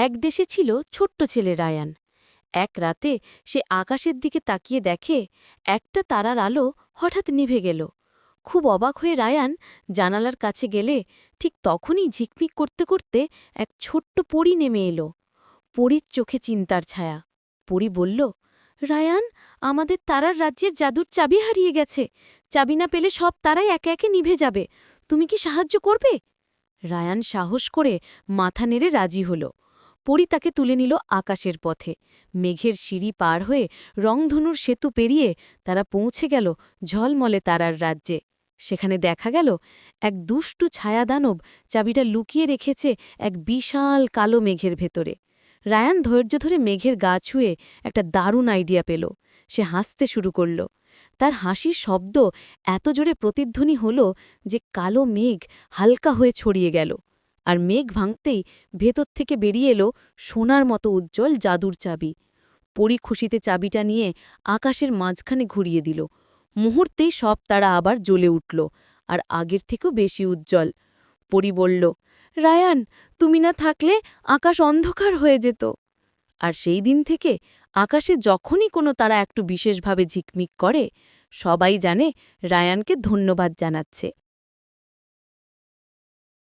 এক দেশে ছিল ছোট্ট ছেলে রায়ান। এক রাতে সে আকাশের দিকে তাকিয়ে দেখে একটা তারার আলো হঠাৎ নিভে গেল। খুব অবাক হয়ে রায়ান জানালার কাছে গেলে ঠিক তখনই ঝিকমিক করতে করতে এক ছোট্ট পরী নেমে এলো। পরীর চোখে চিন্তার ছায়া। পরী বলল, রায়ান, আমাদের তারার রাজ্যের জাদুর চাবি হারিয়ে গেছে। চাবি না পেলে সব তারাই একে একে নিভে যাবে। তুমি কি সাহায্য করবে? রায়ান সাহস করে মাথা নেড়ে রাজি হল। পরী তাকে তুলে নিল আকাশের পথে। মেঘের সিঁড়ি পার হয়ে রংধনুর সেতু পেরিয়ে তারা পৌঁছে গেল ঝলমলে তারার রাজ্যে। সেখানে দেখা গেল এক দুষ্টু ছায়াদানব চাবিটা লুকিয়ে রেখেছে এক বিশাল কালো মেঘের ভেতরে। রায়ান ধৈর্য ধরে মেঘের গা ছুঁয়ে একটা দারুণ আইডিয়া পেল। সে হাসতে শুরু করল। তার হাসির শব্দ এত জোরে প্রতিধ্বনি হল যে কালো মেঘ হালকা হয়ে ছড়িয়ে গেল। আর মেঘ ভাঙতেই ভেতর থেকে বেরিয়ে এলো সোনার মতো উজ্জ্বল জাদুর চাবি। পরী খুশিতে চাবিটা নিয়ে আকাশের মাঝখানে ঘুরিয়ে দিল। মুহূর্তেই সব তারা আবার জ্বলে উঠল, আর আগের থেকেও বেশি উজ্জ্বল। পরী বলল, রায়ান, তুমি না থাকলে আকাশ অন্ধকার হয়ে যেত। আর সেই দিন থেকে আকাশে যখনই কোনো তারা একটু বিশেষভাবে ঝিকমিক করে, সবাই জানে রায়ানকে ধন্যবাদ জানাচ্ছে।